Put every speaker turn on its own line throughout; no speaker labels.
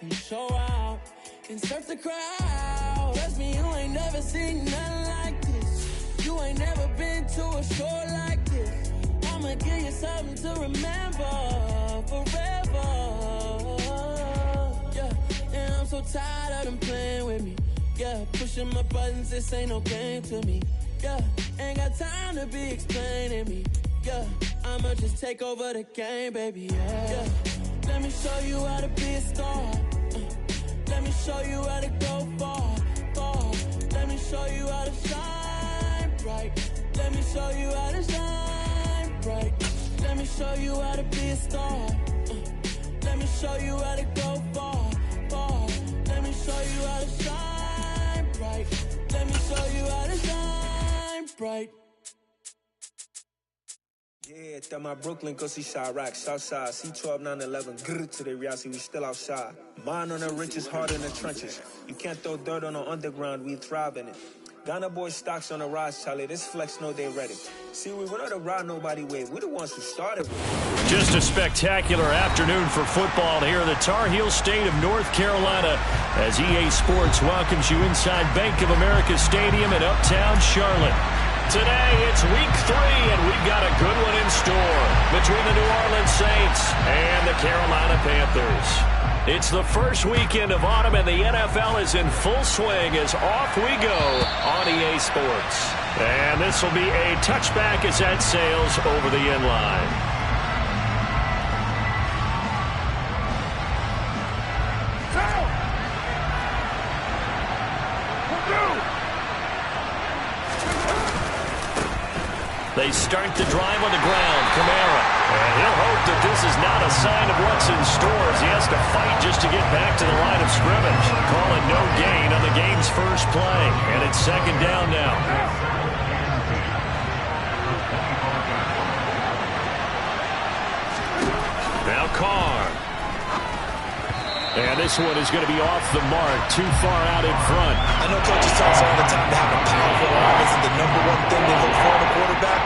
watch me show out and surf the crowd. Trust me, you ain't never seen nothing like this. You ain't never been to a show like this. I'ma give you something to remember forever. Yeah, and I'm so tired of them playing with me. Yeah, pushing my buttons, this ain't no game to me. Yeah, ain't got time to be explaining me. Yeah, I'ma just take over the game, baby. Yeah. Let me show you how to be a star. Let me show you how to go far, far. Let me show you how to shine bright. Let me show you how to shine bright. Let me show you how to be a star. Let me show you how to go far, far. Let me show you how to shine bright. Let me show you how to shine bright.
Yeah, that my Brooklyn, go see Chirac, Southside, C12, 911, grr to the reality, we still outside. Mine on the riches, heart in the trenches. You can't throw dirt on the underground, we thrive in it. Ghana boys stocks on the rise, Charlie, this flex know they ready. See, we're not a ride nobody wave, we're the ones who started with.
Just a spectacular afternoon for football here in the Tar Heel state of North Carolina as EA Sports welcomes you inside Bank of America Stadium in Uptown Charlotte. Today, it's week 3, and we've got a good one in store between the New Orleans Saints and the Carolina Panthers. It's the first weekend of autumn, and the NFL is in full swing as off we go on EA Sports. And this will be a touchback as that sails over the end line. They start the drive on the ground. Kamara. And he'll hope that this is not a sign of what's in store as he has to fight just to get back to the line of scrimmage. Calling no gain on the game's first play. And it's second down now. Now Carr. And this one is going to be off the mark, too far out in front.
I know coaches tell us all the time to have a powerful arm isn't the #1 thing they look for in a quarterback.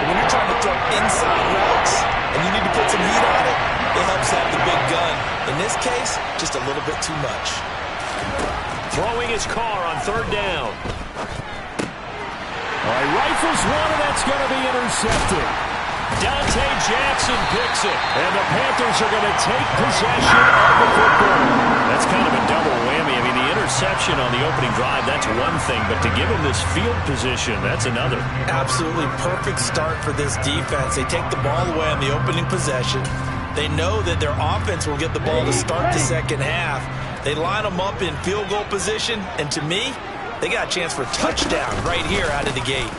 But when you're trying to throw inside routes and you need to put some heat on it, it helps have the big gun. In this case, just a little bit too much.
Throwing his Carr on third down. All right, rifles one, and that's going to be intercepted. Dante Jackson picks it, and the Panthers are going to take possession of the football. That's kind of a double whammy. I mean, the interception on the opening drive, that's one thing, but to give him this field position, that's another.
Absolutely perfect start for this defense. They take the ball away on the opening possession. They know that their offense will get the ball to start the second half. They line them up in field goal position, and to me, they got a chance for a touchdown right here out of the gate.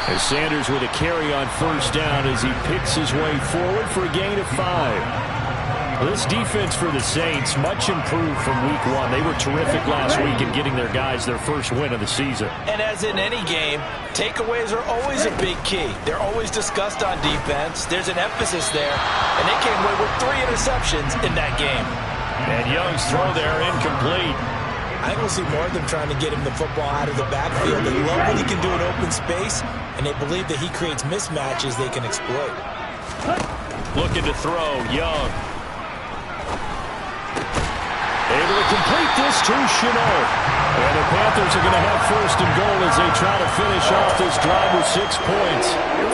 As Sanders with a carry on first down as he picks his way forward for a gain of 5. This defense for the Saints, much improved from week 1. They were terrific last week in getting their guys their first win of the season.
And as in any game, takeaways are always a big key. They're always discussed on defense. There's an emphasis there, and they came away with 3 interceptions in that game.
And Young's throw there incomplete.
I think we'll see more of them trying to get him the football out of the backfield. They love what he can do in open space, and they believe that he creates mismatches they can exploit.
Looking to throw, Young. Able to complete this to Chenault. And the Panthers are going to have first and goal as they try to finish off this drive with 6 points.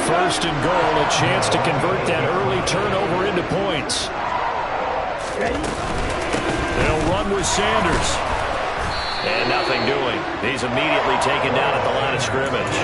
First and goal, a chance to convert that early turnover into points. They'll run with Sanders. And nothing doing. He's immediately taken down at the line of scrimmage.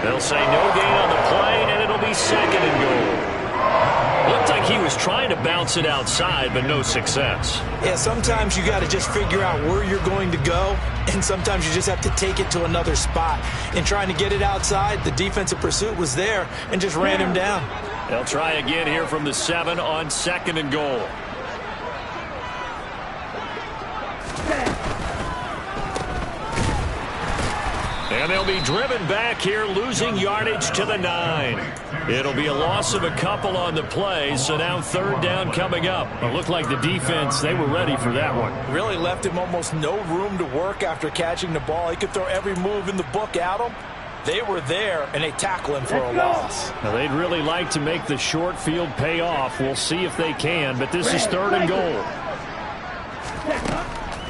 They'll say no gain on the play, and it'll be second and goal. Looked like he was trying to bounce it outside, but no success.
Yeah, sometimes you got to just figure out where you're going to go, and sometimes you just have to take it to another spot. In trying to get it outside, the defensive pursuit was there and just ran him down.
They'll try again here from the 7 on second and goal. And they'll be driven back here, losing yardage to the 9. It'll be a loss of a couple on the play, so now third down coming up. It looked like the defense, they were ready for that one.
Really left him almost no room to work after catching the ball. He could throw every move in the book at him, They were there, and they tackle him for a loss.
Now, they'd really like to make the short field pay off. We'll see if they can, but this is 3rd and goal.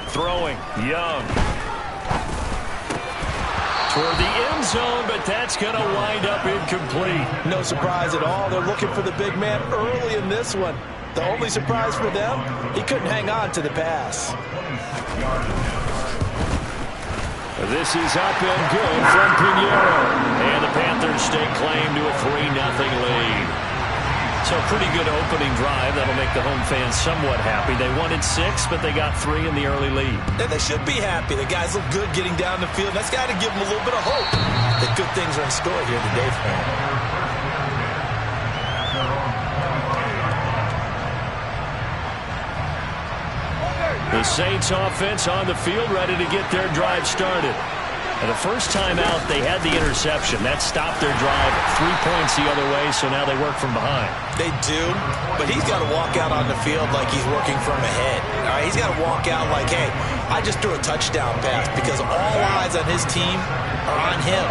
Throwing, Young. Toward the end zone, but that's going to wind up incomplete.
No surprise at all. They're looking for the big man early in this one. The only surprise for them, he couldn't hang on to the pass.
This is up and good from Pinheiro. And the Panthers stake claim to a 3-0 lead. So pretty good opening drive. That'll make the home fans somewhat happy. They wanted 6, but they got 3 in the early lead.
And they should be happy. The guys look good getting down the field. That's got to give them a little bit of hope that good things are in store here today for them.
The Saints offense on the field, ready to get their drive started. And the first time out, they had the interception. That stopped their drive 3 points the other way, so now they work from behind.
They do, but he's got to walk out on the field like he's working from ahead. All right, he's got to walk out like, hey, I just threw a touchdown pass, because all eyes on his team are on him.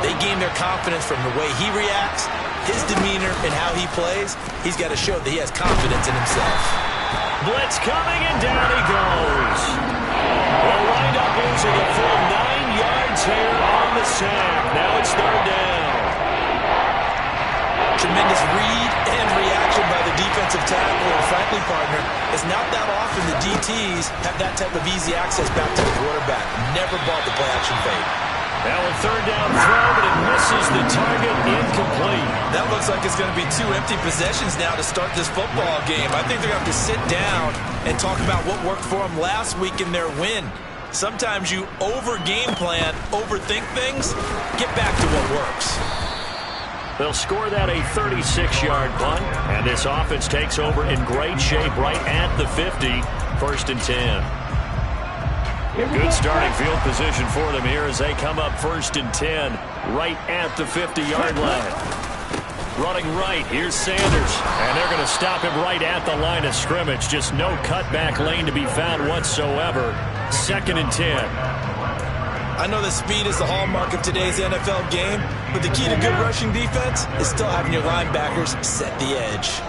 They gain their confidence from the way he reacts, his demeanor, and how he plays. He's got to show that he has confidence in himself.
Blitz coming, and down he goes. Well, wind up losing a full 9 yards here on the sack. Now it's 3rd down.
Tremendous read and reaction by the defensive tackle and frankly, partner, it's not that often the DTs have that type of easy access back to the quarterback. Never bought the play-action fake.
Now a 3rd down throw, but it misses the target, incomplete.
That looks like it's going to be 2 empty possessions now to start this football game. I think they're going to have to sit down and talk about what worked for them last week in their win. Sometimes you over-game plan, overthink things, get back to what works.
They'll score that a 36-yard punt, and this offense takes over in great shape right at the 50, 1st and 10. Good starting field position for them here as they come up 1st and 10, right at the 50-yard line. Running right, here's Sanders, and they're going to stop him right at the line of scrimmage. Just no cutback lane to be found whatsoever. 2nd and 10.
I know that speed is the hallmark of today's NFL game, but the key to good rushing defense is still having your linebackers set the edge.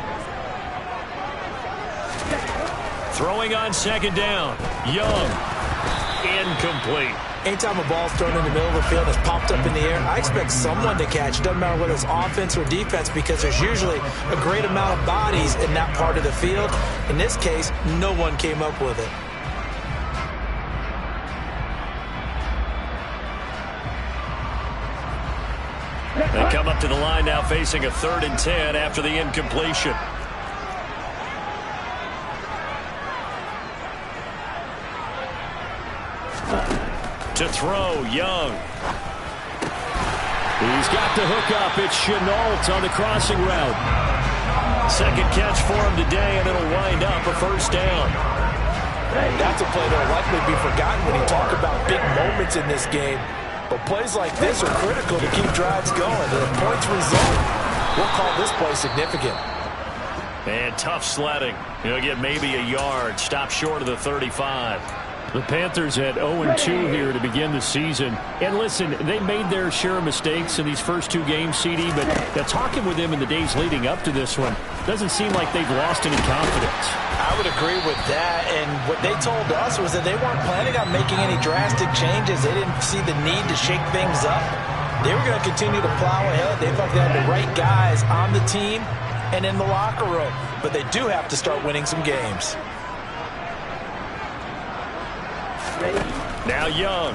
Throwing on 2nd down, Young. Incomplete.
Anytime a ball's thrown in the middle of the field and it's popped up in the air, I expect someone to catch. It doesn't matter whether it's offense or defense, because there's usually a great amount of bodies in that part of the field. In this case, no one came up with it.
They come up to the line now facing a 3rd and 10 after the incompletion. To throw, Young. He's got the hook up. It's Chenault on the crossing route. 2nd catch for him today, and it'll wind up a 1st down.
That's a play that will likely be forgotten when you talk about big moments in this game. But plays like this are critical to keep drives going. The points result, we'll call this play significant.
And tough sledding. He'll get maybe a yard. Stop short of the 35. The Panthers at 0-2 here to begin the season. And listen, they made their share of mistakes in these first 2 games, CD, but talking with them in the days leading up to this one, doesn't seem like they've lost any confidence.
I would agree with that, and what they told us was that they weren't planning on making any drastic changes. They didn't see the need to shake things up. They were going to continue to plow ahead. They felt they had the right guys on the team and in the locker room, but they do have to start winning some games.
Now Young.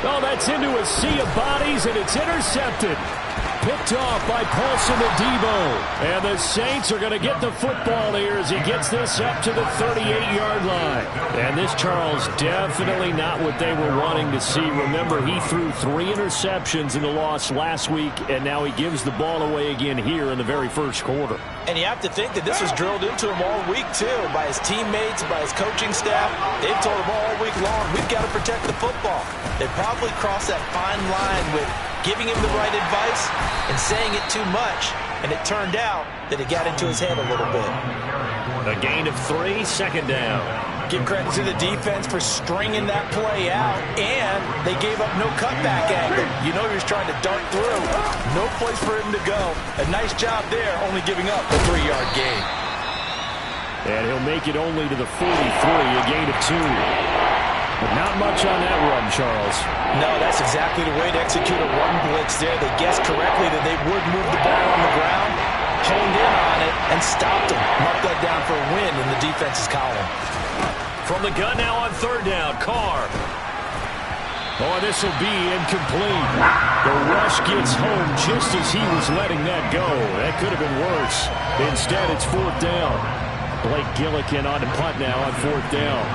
Oh, that's into a sea of bodies, and it's intercepted. Picked off by Paulson Adebo. And the Saints are going to get the football here as he gets this up to the 38-yard line. And this, Charles, definitely not what they were wanting to see. Remember, he threw 3 interceptions in the loss last week, and now he gives the ball away again here in the very first quarter.
And you have to think that this was drilled into him all week, too, by his teammates, by his coaching staff. They've told him all week long, we've got to protect the football. They probably crossed that fine line with giving him the right advice and saying it too much, and it turned out that it got into his head a little bit.
A gain of 3, 2nd down.
Give credit to the defense for stringing that play out, and they gave up no cutback angle. You know he was trying to dart through. No place for him to go. A nice job there, only giving up a 3-yard gain.
And he'll make it only to the 43, a gain of 2. But not much on that run, Charles.
No, that's exactly the way to execute a run blitz there. They guessed correctly that they would move the ball on the ground, honed in on it, and stopped him. Marked that down for a win in the defense's column.
From the gun now on 3rd down, Carr. Oh, this will be incomplete. The rush gets home just as he was letting that go. That could have been worse. Instead, it's 4th down. Blake Gillikin on the punt now on 4th down.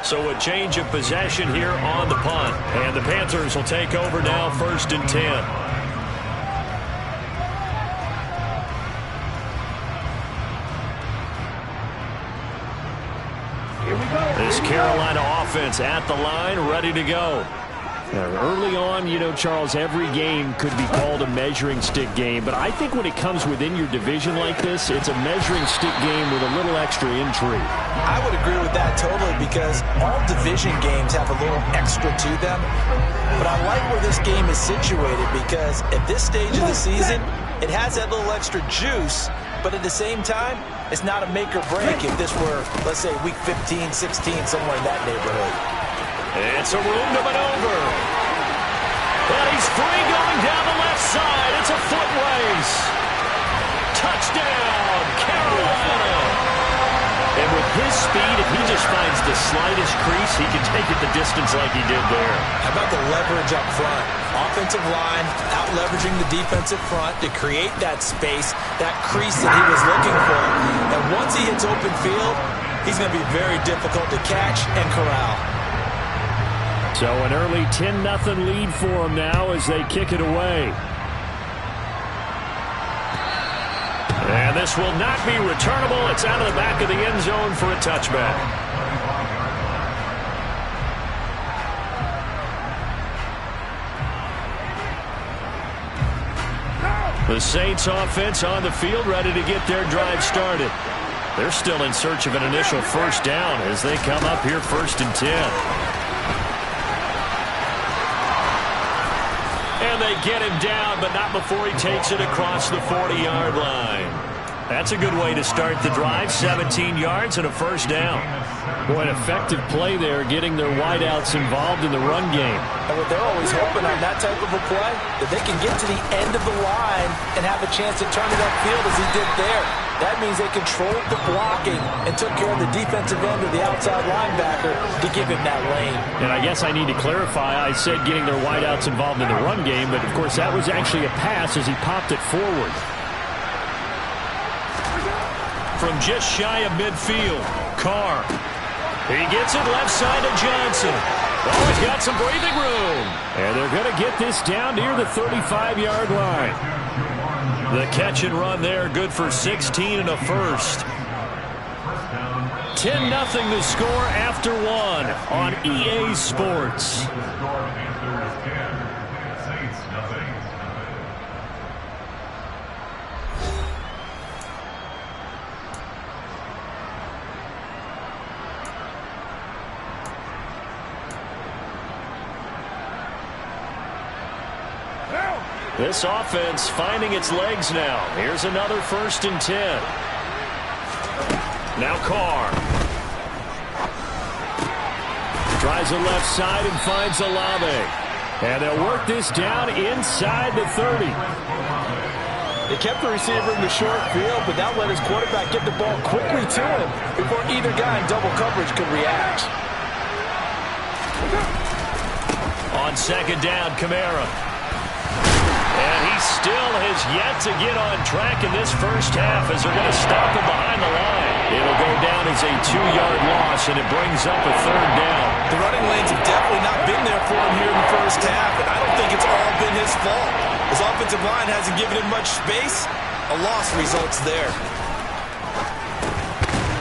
So a change of possession here on the punt. And the Panthers will take over now, 1st and 10. This Carolina offense at the line, ready to go. Early on, you know, Charles, every game could be called a measuring stick game, but I think when it comes within your division like this, it's a measuring stick game with a little extra intrigue.
I would agree with that totally, because all division games have a little extra to them. But I like where this game is situated, because at this stage of the season, it has that little extra juice, but at the same time, it's not a make or break if this were, let's say, week 15, 16, somewhere in that neighborhood.
It's a room to maneuver. And he's free going down the left side. It's a foot race. Touchdown, Carolina. And with his speed, if he just finds the slightest crease, he can take it the distance like he did there.
How about the leverage up front? Offensive line out-leveraging the defensive front to create that space, that crease that he was looking for. And once he hits open field, he's going to be very difficult to catch and corral.
So an early 10-0 lead for them now as they kick it away. And this will not be returnable. It's out of the back of the end zone for a touchback. The Saints offense on the field, ready to get their drive started. They're still in search of an initial 1st down as they come up here 1st and 10. And they get him down, but not before he takes it across the 40-yard line. That's a good way to start the drive. 17 yards and a 1st down. Boy, an effective play there, getting their wideouts involved in the run game.
And what they're always hoping on that type of a play, that they can get to the end of the line and have a chance to turn it upfield as he did there. That means they controlled the blocking and took care of the defensive end or the outside linebacker to give him that lane. And
I guess I need to clarify, I said getting their wideouts involved in the run game, but of course that was actually a pass as he popped it forward. From just shy of midfield, Carr. He gets it left side to Johnson. Oh, he's got some breathing room. And they're going to get this down near the 35-yard line. The catch and run there, good for 16 and a 1st. 10-0 the score after 1 on EA Sports. This offense finding its legs now. Here's another 1st and 10. Now Carr. Tries the left side and finds Olave. And they'll work this down inside the 30.
They kept the receiver in the short field, but that let his quarterback get the ball quickly to him before either guy in double coverage could react.
On 2nd down, Kamara. And he still has yet to get on track in this 1st half as they're going to stop him behind the line. It'll go down as a 2-yard loss, and it brings up a 3rd down.
The running lanes have definitely not been there for him here in the 1st half, and I don't think it's all been his fault. His offensive line hasn't given him much space. A loss results there.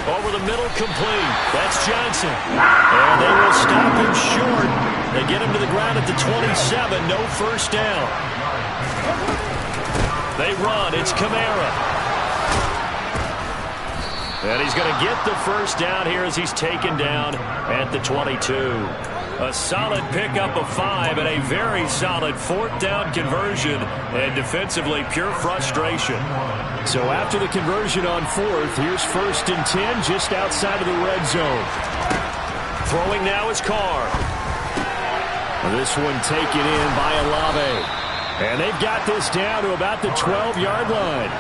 Over the middle, complete. That's Johnson. And they will stop him short. They get him to the ground at the 27. No first down. They run. It's Kamara. And he's going to get the first down here as he's taken down at the 22. A solid pickup of 5 and a very solid 4th down conversion. And defensively, pure frustration. So after the conversion on 4th, here's 1st and 10 just outside of the red zone. Throwing now is Carr. This one taken in by Olave. And they've got this down to about the 12-yard line.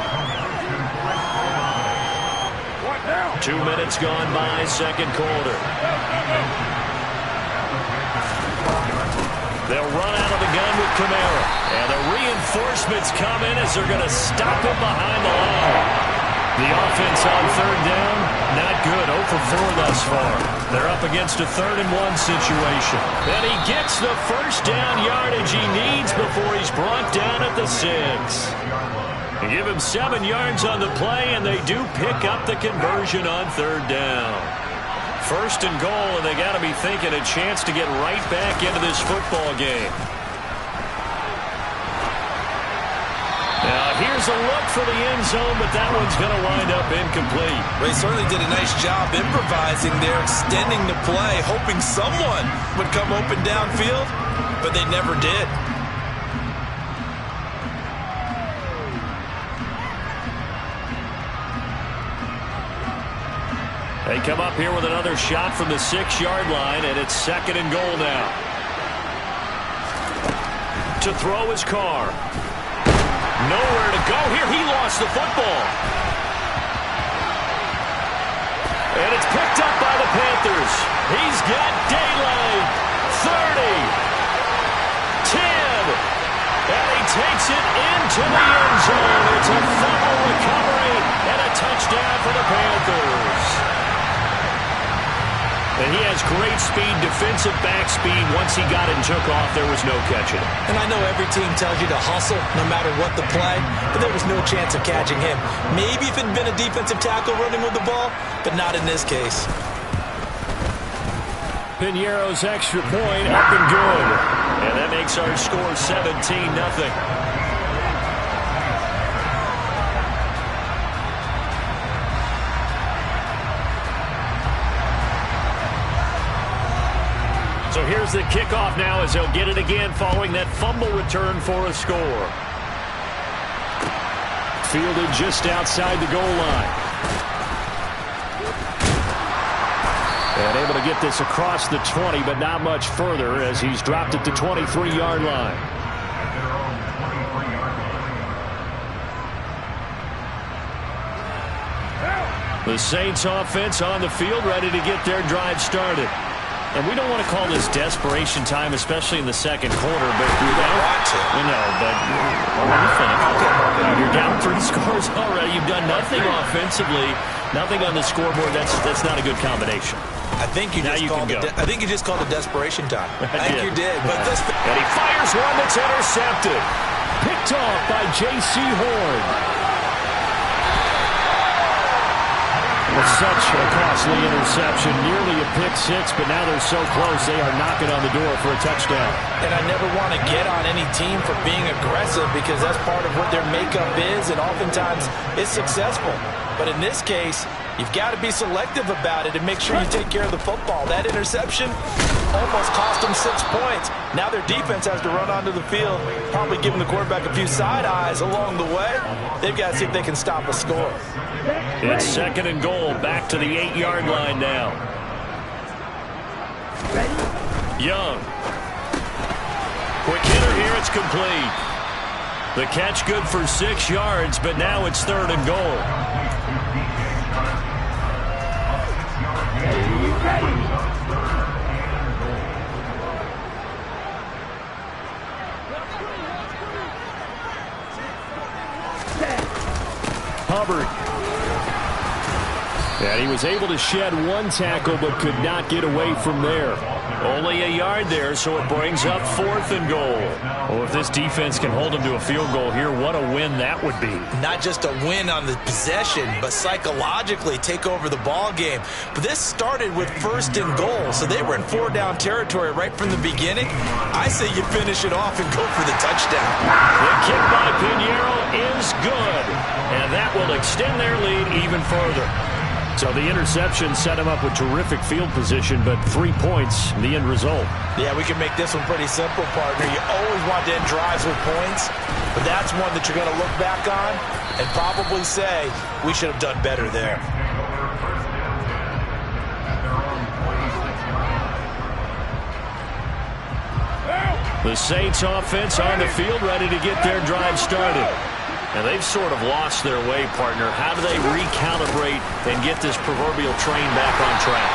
2 minutes gone by, second quarter. They'll run out of the gun with Kamara. And the reinforcements come in as they're going to stop him behind the line. The offense on 3rd down, not good. 0 for 4 thus far. They're up against a 3rd and 1 situation. And he gets the first down yardage he needs before he's brought down at the 6. They give him 7 yards on the play, and they do pick up the conversion on 3rd down. 1st and goal, and they got to be thinking a chance to get right back into this football game. Now, here's a look for the end zone, but that one's going to wind up incomplete.
They certainly did a nice job improvising there, extending the play, hoping someone would come open downfield, but they never did.
They come up here with another shot from the 6-yard line, and it's 2nd and goal now. To throw his Carr. Nowhere to go here. He lost the football. And it's picked up by the Panthers. He's got daylight. 30. 10. And he takes it into the end zone. It's a fumble recovery and a touchdown for the Panthers. And he has great speed, defensive back speed. Once he got it and took off, there was no catching it.
And I know every team tells you to hustle no matter what the play, but there was no chance of catching him. Maybe if it had been a defensive tackle running with the ball, but not in this case.
Piñeiro's extra point up and good. And that makes our score 17-0. So here's the kickoff now as they'll get it again following that fumble return for a score. Fielded just outside the goal line. And able to get this across the 20, but not much further as he's dropped it to 23-yard line. The Saints offense on the field ready to get their drive started. And we don't want to call this desperation time, especially in the second quarter, but you're down. You're down 3 scores already. You've done nothing offensively, nothing on the scoreboard. That's not a good combination.
I think you just called it desperation time. I think you did. But
and he fires one that's intercepted. Picked off by J.C. Horn. Such a costly interception, nearly a pick-6, but now they're so close they are knocking on the door for a touchdown.
And I never want to get on any team for being aggressive because that's part of what their makeup is, and oftentimes it's successful. But in this case, you've got to be selective about it and make sure you take care of the football. That interception almost cost them 6 points. Now their defense has to run onto the field, probably giving the quarterback a few side eyes along the way. They've got to see if they can stop a score.
It's 2nd and goal, back to the 8-yard line now. Young. Quick hitter here, it's complete. The catch good for 6 yards, but now it's 3rd and goal. Hubbard. And he was able to shed 1 tackle, but could not get away from there. Only a yard there, so it brings up 4th and goal. Well, if this defense can hold them to a field goal here, what a win that would be.
Not just a win on the possession, but psychologically take over the ball game. But this started with 1st and goal, so they were in 4-down territory right from the beginning. I say you finish it off and go for the touchdown.
The kick by Pinheiro is good, and that will extend their lead even further. So the interception set him up with terrific field position, but 3 points, the end result.
Yeah, we can make this one pretty simple, partner. You always want to end drives with points, but that's one that you're going to look back on and probably say, we should have done better there.
The Saints offense on the field, ready to get their drive started. And they've sort of lost their way, partner. How do they recalibrate and get this proverbial train back on track?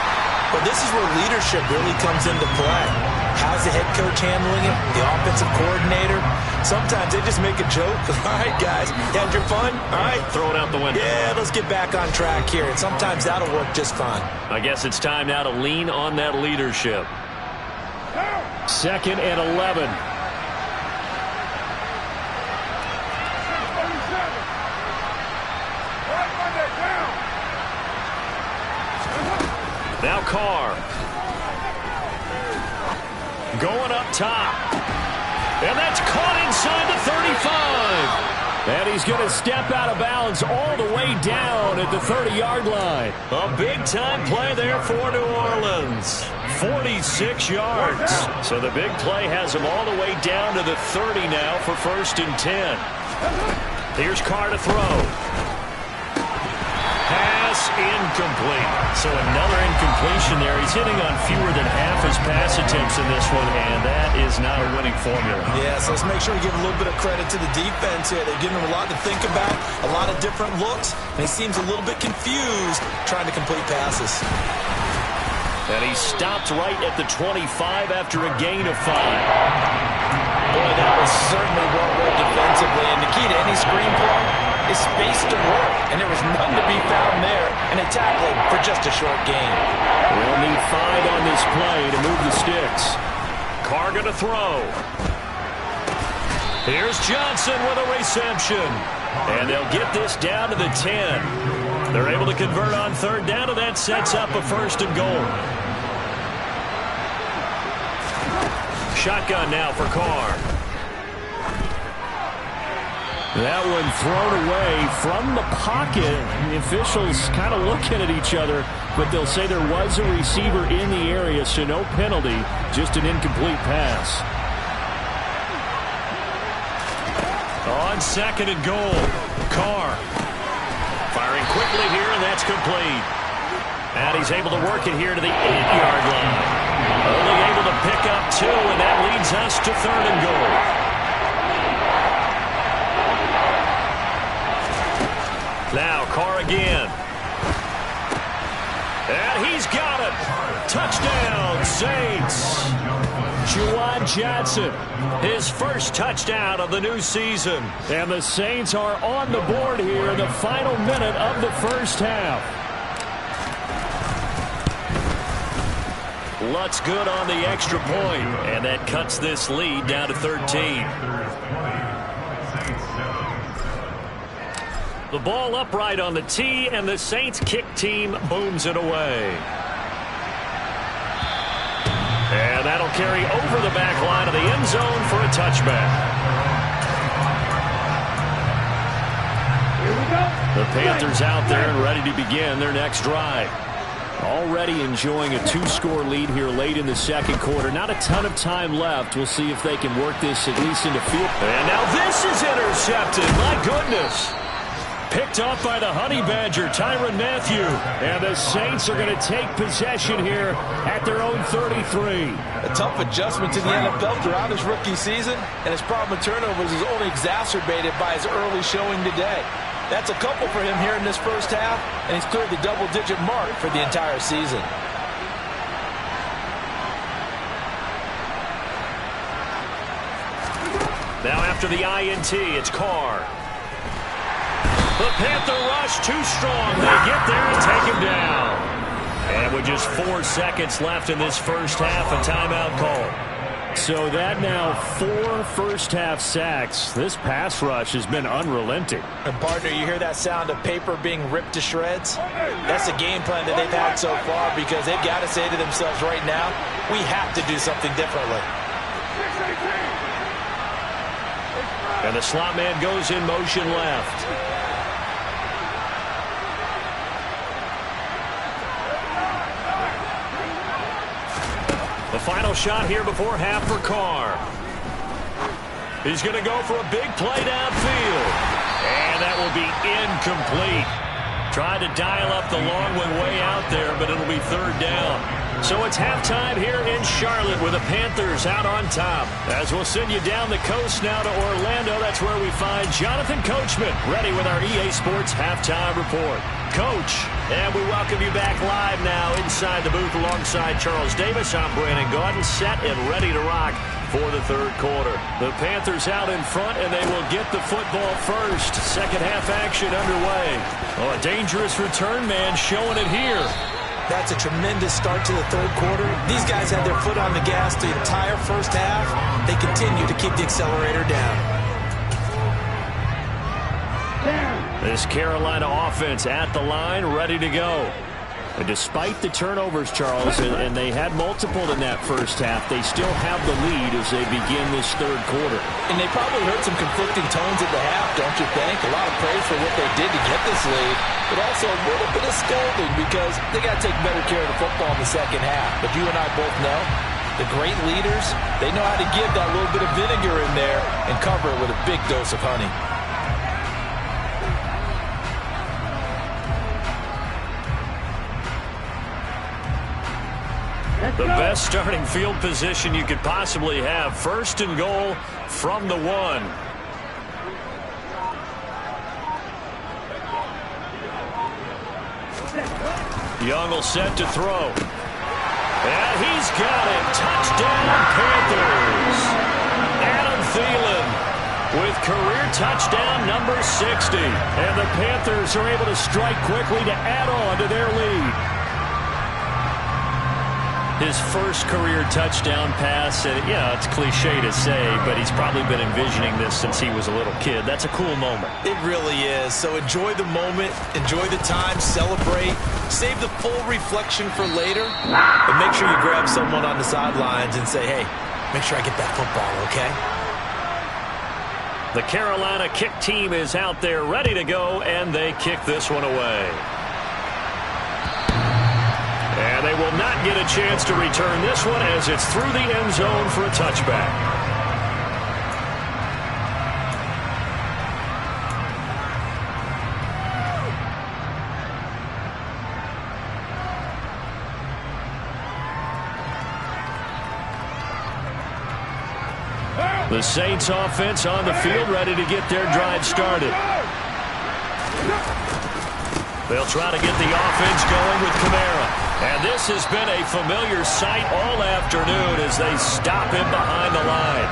Well, this is where leadership really comes into play. How's the head coach handling it? The offensive coordinator? Sometimes they just make a joke. All right, guys, you had your fun? All right.
Throw it out the window.
Yeah, let's get back on track here. And sometimes that'll work just fine.
I guess it's time now to lean on that leadership. 2nd and 11. Now Carr. Going up top. And that's caught inside the 35. And he's going to step out of bounds all the way down at the 30-yard line. A big-time play there for New Orleans. 46 yards. So the big play has him all the way down to the 30 now for 1st and 10. Here's Carr to throw. Pass incomplete. So another incompletion there. He's hitting on fewer than half his pass attempts in this one, and that is not a winning formula.
Yeah, so let's make sure we give a little bit of credit to the defense here. They've given him a lot to think about, a lot of different looks, and he seems a little bit confused trying to complete passes.
And he stopped right at the 25 after a gain of 5.
Boy, that was certainly well read defensively, and the key to any screenplay is space to work, and there was none to be found there, and they tackled him for just a short gain.
We'll need 5 on this play to move the sticks. Carr going to throw. Here's Johnson with a reception, and they'll get this down to the 10. They're able to convert on 3rd down, and that sets up a 1st and goal. Shotgun now for Carr. That one thrown away from the pocket. The officials kind of looking at each other, but they'll say there was a receiver in the area, so no penalty, just an incomplete pass. On 2nd and goal, Carr firing quickly here, and that's complete. And he's able to work it here to the 8-yard line. Only able to pick up 2, and that leads us to 3rd and goal. Now Carr again. And he's got it. Touchdown, Saints. Juwan Johnson, his first touchdown of the new season. And the Saints are on the board here in the final minute of the first half. Lutz good on the extra point, and that cuts this lead down to 13. The ball upright on the tee, and the Saints kick team booms it away. And that'll carry over the back line of the end zone for a touchback. The Panthers out there and ready to begin their next drive. Already enjoying a 2-score lead here late in the 2nd quarter. Not a ton of time left. We'll see if they can work this at least into field. And now this is intercepted. My goodness. Picked off by the Honey Badger, Tyrann Mathieu. And the Saints are going to take possession here at their own 33.
A tough adjustment to the NFL throughout his rookie season, and his problem with turnovers is only exacerbated by his early showing today. That's a couple for him here in this first half, and he's cleared the double-digit mark for the entire season.
Now after the INT, it's Carr. The Panther rush too strong. They get there and take him down. And with just 4 seconds left in this first half, a timeout call. So that now 4 first-half sacks. This pass rush has been unrelenting.
And partner, you hear that sound of paper being ripped to shreds? That's the game plan that they've had so far, because they've got to say to themselves right now, we have to do something differently.
And the slot man goes in motion left. The final shot here before half for Carr. He's going to go for a big play downfield. And that will be incomplete. Tried to dial up the long one way out there, but it'll be third down. So it's halftime here in Charlotte with the Panthers out on top. As we'll send you down the coast now to Orlando, that's where we find Jonathan Coachman ready with our EA Sports Halftime Report. Coach, and we welcome you back live now inside the booth alongside Charles Davis. I'm Brandon Gaudin, set and ready to rock for the third quarter. The Panthers out in front, and they will get the football first. Second half action underway. Oh, a dangerous return man showing it here.
That's a tremendous start to the third quarter. These guys had their foot on the gas the entire first half. They continue to keep the accelerator down.
This Carolina offense at the line, ready to go. And despite the turnovers, Charles, and they had multiple in that first half, they still have the lead as they begin this third quarter.
And they probably heard some conflicting tones at the half, don't you think? A lot of praise for what they did to get this lead, but also a little bit of scolding because they got to take better care of the football in the second half. But you and I both know the great leaders, they know how to give that little bit of vinegar in there and cover it with a big dose of honey.
The best starting field position you could possibly have. First and goal from the 1. Young will set to throw. And he's got it. Touchdown, Panthers. Adam Thielen with career touchdown number 60. And the Panthers are able to strike quickly to add on to their lead. His first career touchdown pass, and yeah, it's cliche to say, but he's probably been envisioning this since he was a little kid. That's a cool moment.
It really is. So enjoy the moment, enjoy the time, celebrate, save the full reflection for later, but make sure you grab someone on the sidelines and say, hey, make sure I get that football, okay?
The Carolina kick team is out there ready to go, and they kick this one away. And they will not get a chance to return this one as it's through the end zone for a touchback. The Saints offense on the field ready to get their drive started. They'll try to get the offense going with Kamara. And this has been a familiar sight all afternoon as they stop him behind the line.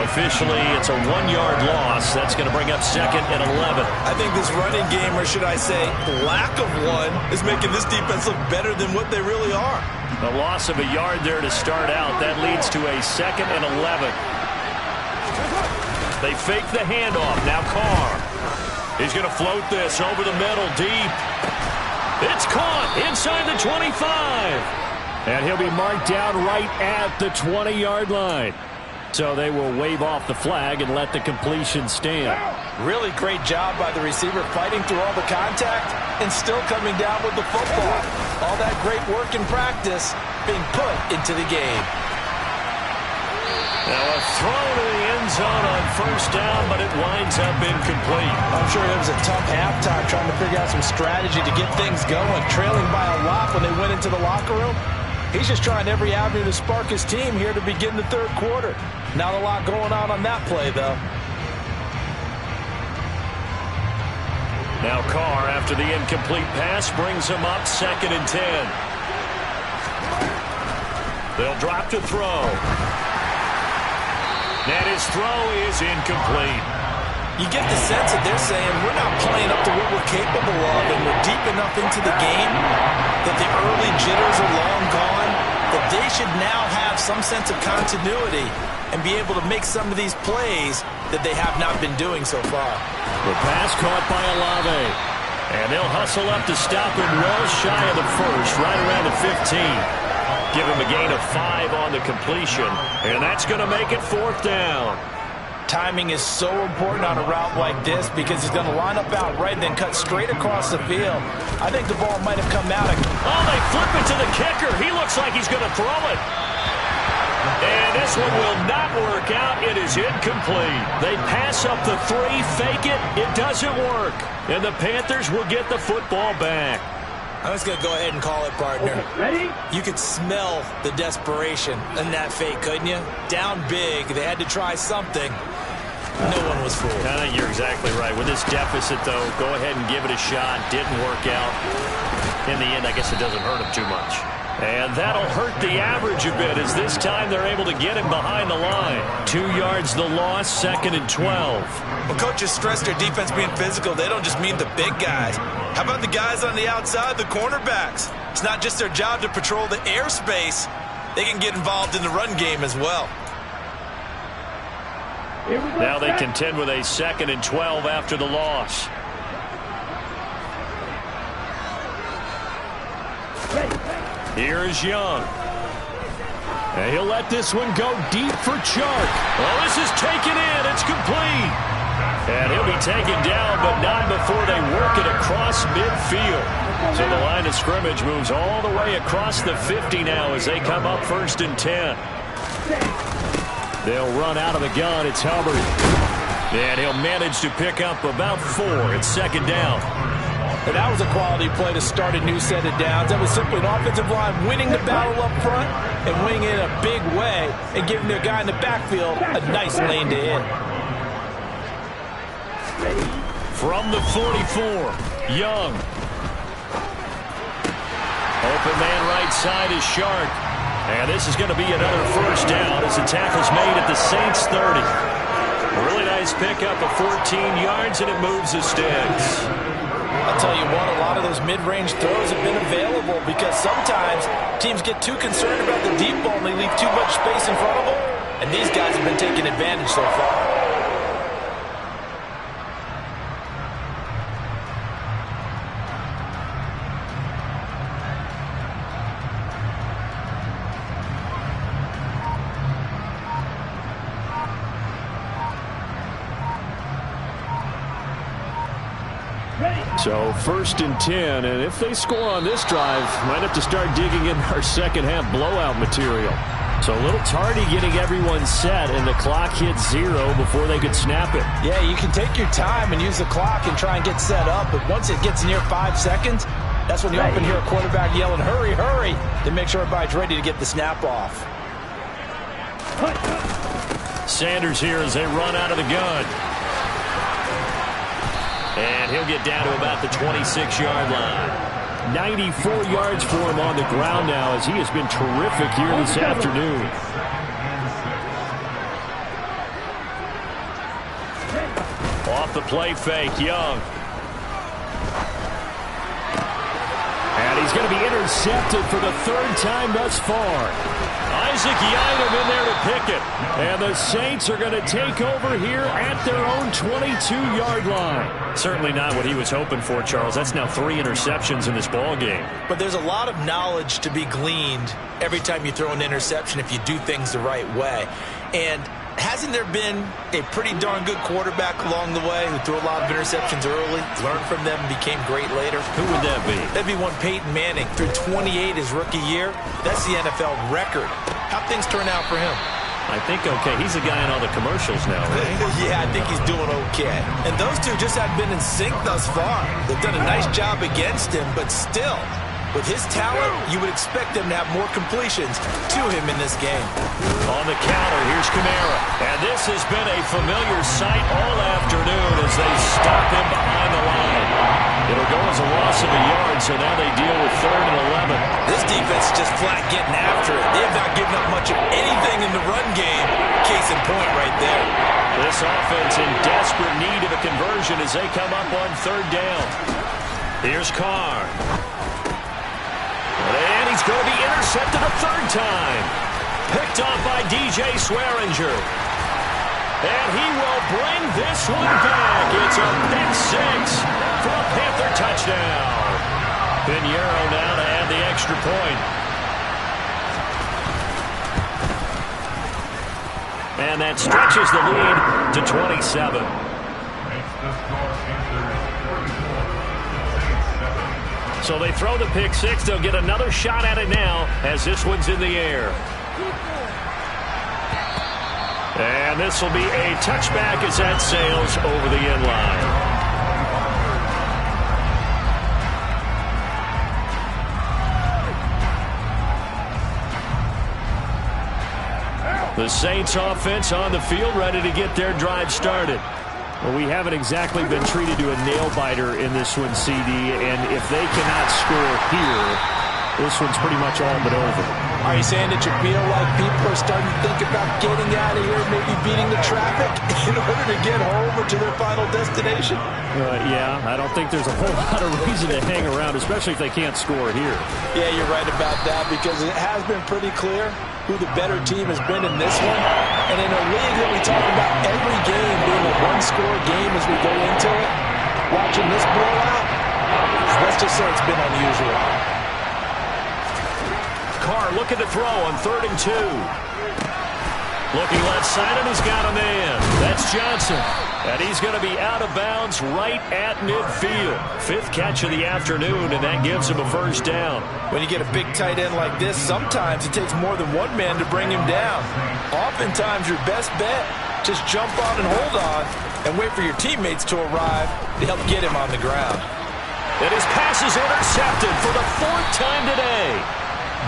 Officially, it's a 1-yard loss. That's going to bring up 2nd and 11.
I think this running game, or should I say lack of one, is making this defense look better than what they really are.
The loss of a yard there to start out. That leads to a 2nd and 11. They fake the handoff. Now Carr. He's going to float this over the middle deep. It's caught inside the 25. And he'll be marked down right at the 20-yard line. So they will wave off the flag and let the completion stand.
Really great job by the receiver fighting through all the contact and still coming down with the football. All that great work in practice being put into the game.
Now a throw to the end zone on first down, but it winds up incomplete.
I'm sure it was a tough halftime trying to figure out some strategy to get things going, trailing by a lot when they went into the locker room. He's just trying every avenue to spark his team here to begin the third quarter. Not a lot going on that play, though.
Now Carr, after the incomplete pass, brings him up 2nd and 10. They'll drop to throw. And his throw is incomplete.
You get the sense that they're saying we're not playing up to what we're capable of, and we're deep enough into the game that the early jitters are long gone, that they should now have some sense of continuity and be able to make some of these plays that they have not been doing so far.
The pass caught by Olave. And they'll hustle up to stop him well shy of the first, right around the 15. Give him a gain of 5 on the completion, and that's going to make it 4th down.
Timing is so important on a route like this because he's going to line up out right and then cut straight across the field. I think the ball might have come out.
Oh, they flip it to the kicker. He looks like he's going to throw it. And this one will not work out. It is incomplete. They pass up the 3, fake it. It doesn't work. And the Panthers will get the football back.
I'm just going to go ahead and call it, partner. Okay, ready? You could smell the desperation in that fake, couldn't you? Down big. They had to try something. No one was fooled.
I think you're exactly right. With this deficit, though, go ahead and give it a shot. Didn't work out. In the end, I guess it doesn't hurt him too much. And that'll hurt the average a bit as this time they're able to get him behind the line. 2 yards the loss, 2nd and 12.
Well, coaches stress their defense being physical. They don't just mean the big guys. How about the guys on the outside, the cornerbacks? It's not just their job to patrol the airspace. They can get involved in the run game as well.
Now they contend with a 2nd and 12 after the loss. Here is Young. And he'll let this one go deep for Chark. Oh, this is taken in. It's complete. And he'll be taken down, but not before they work it across midfield. So the line of scrimmage moves all the way across the 50 now as they come up 1st and 10. They'll run out of the gun. It's Hubbard. And he'll manage to pick up about 4. It's 2nd down.
And that was a quality play to start a new set of downs. That was simply an offensive line winning the battle up front and winning it in a big way and giving their guy in the backfield a nice lane to hit.
From the 44, Young. Open man right side is Shark. And this is going to be another 1st down as the tackle's made at the Saints 30. A really nice pickup of 14 yards, and it moves the sticks.
I'll tell you what, a lot of those mid-range throws have been available because sometimes teams get too concerned about the deep ball and they leave too much space in front of them. And these guys have been taking advantage so far.
So 1st and 10, and if they score on this drive, might have to start digging in our second half blowout material. So a little tardy getting everyone set, and the clock hits 0 before they could snap it.
Yeah, you can take your time and use the clock and try and get set up, but once it gets near 5 seconds, that's when you often hear a quarterback yelling, hurry, hurry, to make sure everybody's ready to get the snap off.
Sanders here as they run out of the gun. And he'll get down to about the 26-yard line. 94 yards for him on the ground now as he has been terrific here this afternoon. Off the play fake, Young. And he's going to be intercepted for the 3rd time thus far. Isaac Yiadom in there to pick it. And the Saints are going to take over here at their own 22-yard line. Certainly not what he was hoping for, Charles. That's now 3 interceptions in this ball game.
But there's a lot of knowledge to be gleaned every time you throw an interception if you do things the right way. And hasn't there been a pretty darn good quarterback along the way who threw a lot of interceptions early, learned from them, and became great later?
Who would that be?
That'd be one Peyton Manning. Threw 28 his rookie year. That's the NFL record. How'd things turn out for him?
I think okay. He's the guy in all the commercials now, right?
Yeah, I think he's doing okay. And those two just haven't been in sync thus far. They've done a nice job against him, but still, with his talent, you would expect them to have more completions to him in this game.
On the counter, here's Kamara. And this has been a familiar sight all afternoon as they stop him behind the line. It'll go as a loss of a yard, so now they deal with 3rd and 11.
This defense is just flat getting after it. They have not given up much of anything in the run game. Case in point right there.
This offense in desperate need of a conversion as they come up on 3rd down. Here's Carr. a third time. Picked off by DJ Swearinger. And he will bring this one back. It's a big 6 for a Panther touchdown. Pinheiro now to add the extra point. And that stretches the lead to 27. So they throw the pick 6. They'll get another shot at it now as this one's in the air. And this will be a touchback as that sails over the end line. The Saints offense on the field, ready to get their drive started. Well, we haven't exactly been treated to a nail-biter in this one, CD, and if they cannot score here, this one's pretty much all but over.
Are you saying that you feel like people are starting to think about getting out of here, maybe beating the traffic in order to get home or to their final destination?
Yeah, I don't think there's a whole lot of reason to hang around, especially if they can't score here.
Yeah, you're right about that, because it has been pretty clear who the better team has been in this one. And in a league that we talk about every game being a one-score game as we go into it, watching this blowout, let's just say it's been unusual.
Carr looking to throw on 3rd and 2. Looking left side, and he's got a man. That's Johnson. And he's going to be out of bounds right at midfield. 5th catch of the afternoon, and that gives him a first down.
When you get a big tight end like this, sometimes it takes more than one man to bring him down. Oftentimes, your best bet, just jump on and hold on and wait for your teammates to arrive to help get him on the ground.
And his pass is intercepted for the 4th time today.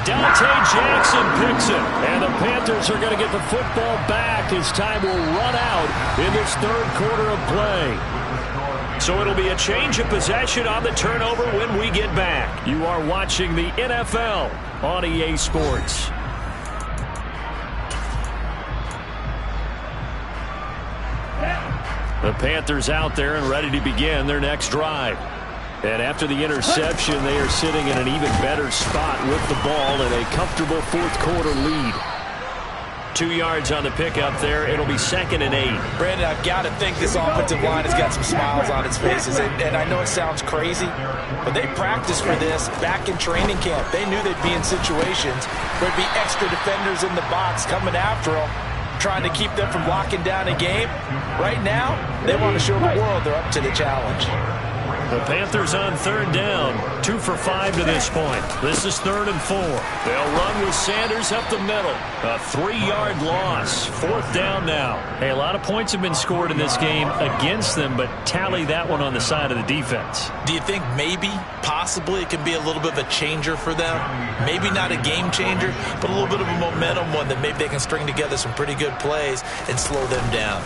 Dante Jackson picks it, and the Panthers are going to get the football back as time will run out in this 3rd quarter of play. So it'll be a change of possession on the turnover when we get back. You are watching the NFL on EA Sports. The Panthers out there and ready to begin their next drive. And after the interception, they are sitting in an even better spot with the ball in a comfortable 4th quarter lead. 2 yards on the pickup there. It'll be 2nd and 8.
Brandon, I've got to think this offensive line has got some smiles on its faces. And I know it sounds crazy, but they practiced for this back in training camp. They knew they'd be in situations where there'd be extra defenders in the box coming after them, trying to keep them from locking down a game. Right now, they want to show the world they're up to the challenge.
The Panthers on 3rd down, 2 for 5 to this point. This is 3rd and 4. They'll run with Sanders up the middle. A 3-yard loss. 4th down now. Hey, a lot of points have been scored in this game against them, but tally that one on the side of the defense.
Do you think maybe, possibly, it can be a little bit of a changer for them? Maybe not a game changer, but a little bit of a momentum one that maybe they can string together some pretty good plays and slow them down.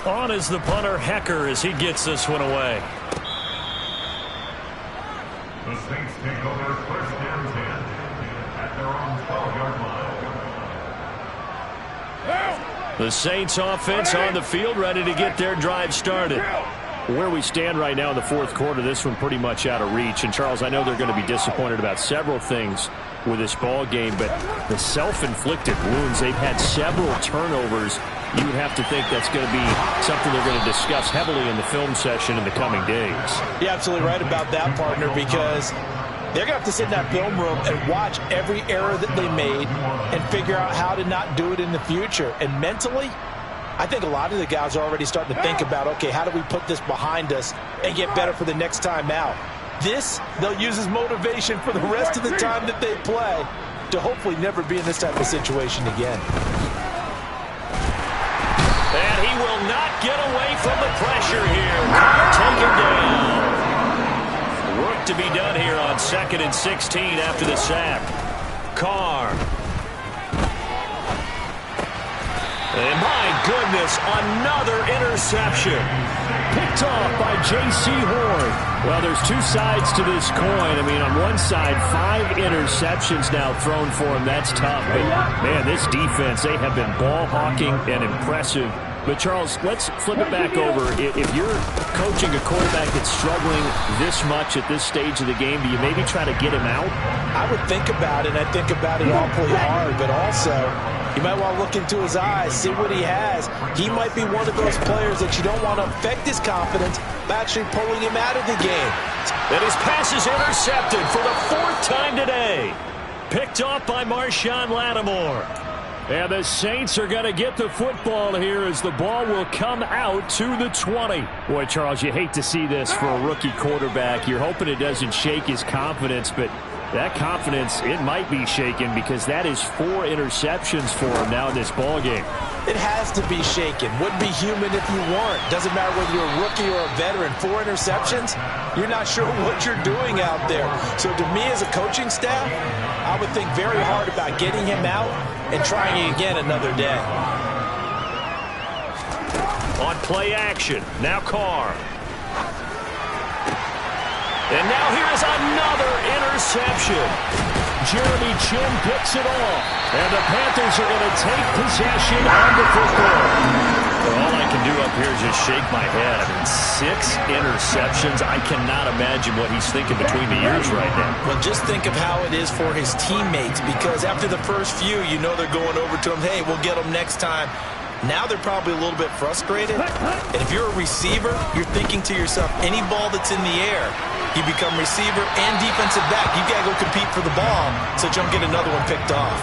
On is the punter, Hecker, as he gets this one away.
The Saints take over 1st and 10 at their own 12-yard line.
The Saints offense on the field, ready to get their drive started. Where we stand right now in the 4th quarter, this one pretty much out of reach. And, Charles, I know they're going to be disappointed about several things with this ball game, but the self-inflicted wounds, they've had several turnovers. You would have to think that's going to be something they're going to discuss heavily in the film session in the coming days.
You're absolutely right about that, partner, because they're going to have to sit in that film room and watch every error that they made and figure out how to not do it in the future. And mentally, I think a lot of the guys are already starting to think about, okay, how do we put this behind us and get better for the next time out? This, they'll use as motivation for the rest of the time that they play to hopefully never be in this type of situation again.
And he will not get away from the pressure here. Carr taken down. Work to be done here on 2nd and 16 after the sack. Carr. And my goodness, another interception. Picked off by J.C. Horn. Well, there's 2 sides to this coin. I mean, on one side, 5 interceptions now thrown for him. That's tough. But, man, this defense, they have been ball hawking and impressive But, Charles, let's flip it back over. If you're coaching a quarterback that's struggling this much at this stage of the game, do you maybe try to get him out?
I would think about it. I think about it awfully hard, but also you might want to look into his eyes, see what he has. He might be one of those players that you don't want to affect his confidence by actually pulling him out of the game.
And his pass is intercepted for the 4th time today. Picked off by Marshawn Lattimore. And the Saints are going to get the football here as the ball will come out to the 20. Boy, Charles, you hate to see this for a rookie quarterback. You're hoping it doesn't shake his confidence, but that confidence, it might be shaken because that is 4 interceptions for him now in this ball game.
It has to be shaken. Wouldn't be human if you weren't. Doesn't matter whether you're a rookie or a veteran. 4 interceptions, you're not sure what you're doing out there. So to me as a coaching staff, I would think very hard about getting him out and trying again another day.
On play action, now Carr. And now here's another interception. Jeremy Chin picks it off. And the Panthers are going to take possession of the football. Well, all I can do up here is just shake my head. I mean, 6 interceptions. I cannot imagine what he's thinking between the ears right now.
Well, just think of how it is for his teammates, because after the first few, you know they're going over to him, hey, we'll get them next time. Now they're probably a little bit frustrated. And if you're a receiver, you're thinking to yourself, any ball that's in the air, you become receiver and defensive back. You got to go compete for the ball so that you don't get another one picked off.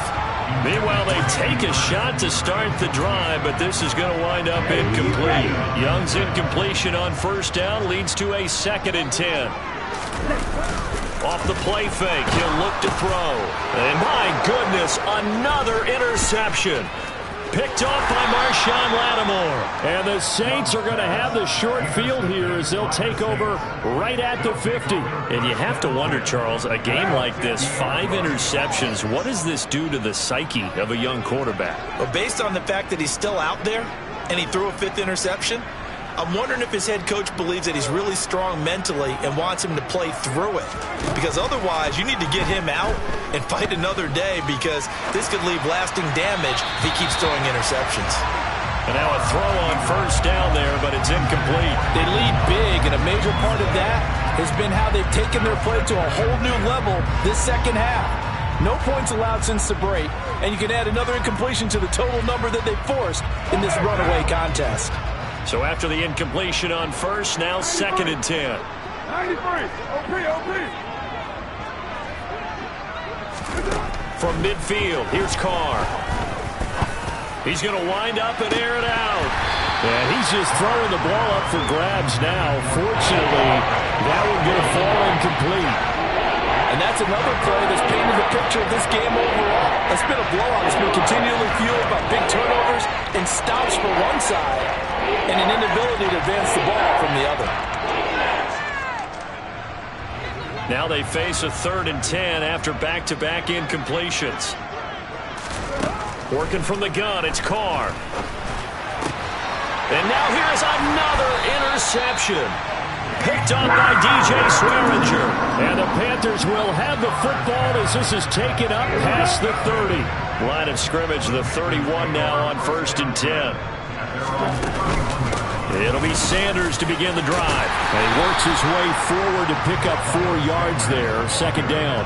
Meanwhile, they take a shot to start the drive, but this is going to wind up incomplete. Young's incompletion on 1st down leads to a 2nd and 10. Off the play fake, he'll look to throw. And my goodness, another interception. Picked off by Marshawn Lattimore. And the Saints are going to have the short field here as they'll take over right at the 50. And you have to wonder, Charles, a game like this, 5 interceptions, what does this do to the psyche of a young quarterback?
Well, based on the fact that he's still out there and he threw a 5th interception, I'm wondering if his head coach believes that he's really strong mentally and wants him to play through it. Because otherwise, you need to get him out and fight another day, because this could leave lasting damage if he keeps throwing interceptions.
And now a throw on 1st down there, but it's incomplete.
They lead big, and a major part of that has been how they've taken their play to a whole new level this 2nd half. No points allowed since the break, and you can add another incompletion to the total number that they forced in this runaway contest.
So after the incompletion on 1st, now 2nd and 10.
93, OP.
From midfield, here's Carr. He's going to wind up and air it out. And he's just throwing the ball up for grabs now. Fortunately, that one going to fall incomplete.
And that's another play that's painted the picture of this game overall. It's been a blowout. It's been continually fueled by big turnovers and stops for one side and an inability to advance the ball from the other.
Now they face a 3rd and 10 after back-to-back incompletions. Working from the gun, it's Carr. And now here's another interception. Picked up by DJ Swearinger. And the Panthers will have the football as this is taken up past the 30. Line of scrimmage, the 31 now on 1st and 10. It'll be Sanders to begin the drive. And he works his way forward to pick up 4 yards there, 2nd down.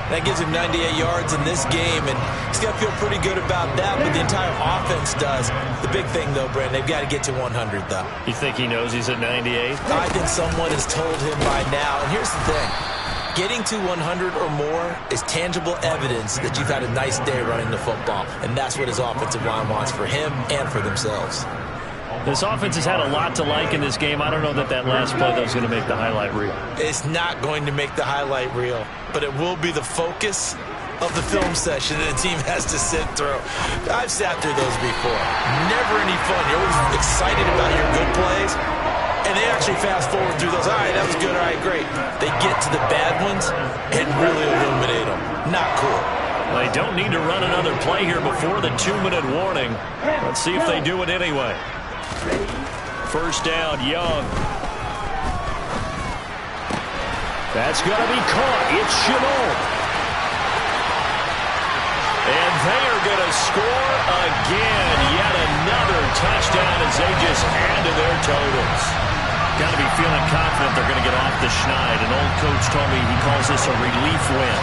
That gives him 98 yards in this game, and he's got to feel pretty good about that, but the entire offense does. The big thing, though, Brandon, they've got to get to 100, though.
You think he knows he's at 98?
I think someone has told him by now. And here's the thing. Getting to 100 or more is tangible evidence that you've had a nice day running the football, and that's what his offensive line wants for him and for themselves.
This offense has had a lot to like in this game. I don't know that last play, though, is going to make the highlight reel.
It's not going to make the highlight reel, but it will be the focus of the film session that the team has to sit through. I've sat through those before. Never any fun. You're always excited about your good plays, and they actually fast forward through those. All right, that was good. All right, great. They get to the bad ones and really illuminate them. Not cool.
They don't need to run another play here before the 2-minute warning. Let's see if they do it anyway. 1st down, Young. That's going to be caught. It's Chennault. And they are going to score again. Yet another touchdown as they just add to their totals. Got to be feeling confident they're going to get off the schneid. An old coach told me he calls this a relief win.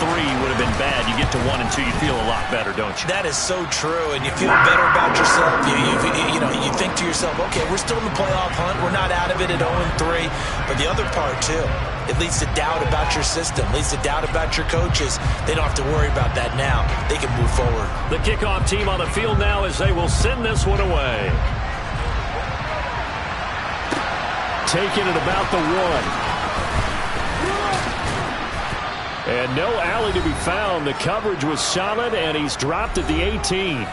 0-3 would have been bad. You get to 1-2, you feel a lot better, don't you?
That is so true, and you feel better about yourself. You think to yourself, okay, we're still in the playoff hunt. We're not out of it at 0-3. But the other part, too, it leads to doubt about your system, leads to doubt about your coaches. They don't have to worry about that now. They can move forward.
The kickoff team on the field now as they will send this one away. Taking it about the 1. And no alley to be found. The coverage was solid, and he's dropped at the 18.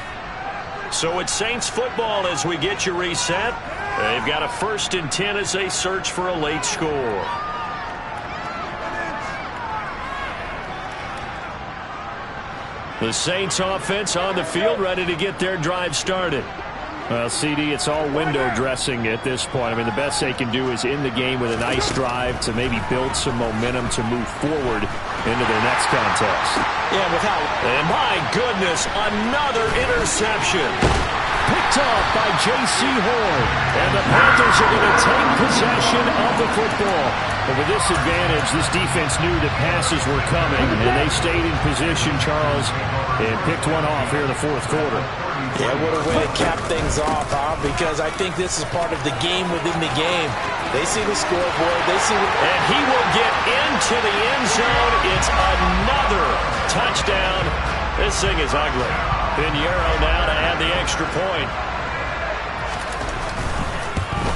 So it's Saints football as we get you reset. They've got a 1st and 10 as they search for a late score. The Saints offense on the field, ready to get their drive started. Well, CD, it's all window dressing at this point. I mean, the best they can do is end the game with a nice drive to maybe build some momentum to move forward into their next contest.
Yeah, without.
And my goodness, another interception. Picked off by J.C. Horn. And the Panthers are going to take possession of the football. But with this advantage, this defense knew that passes were coming, and they stayed in position, Charles, and picked one off here in the 4th quarter.
Yeah, what a way to cap things off, because I think this is part of the game within the game. They see the scoreboard. They see what...
And he will get into the end zone. It's another touchdown. This thing is ugly. Pinheiro now to add the extra point.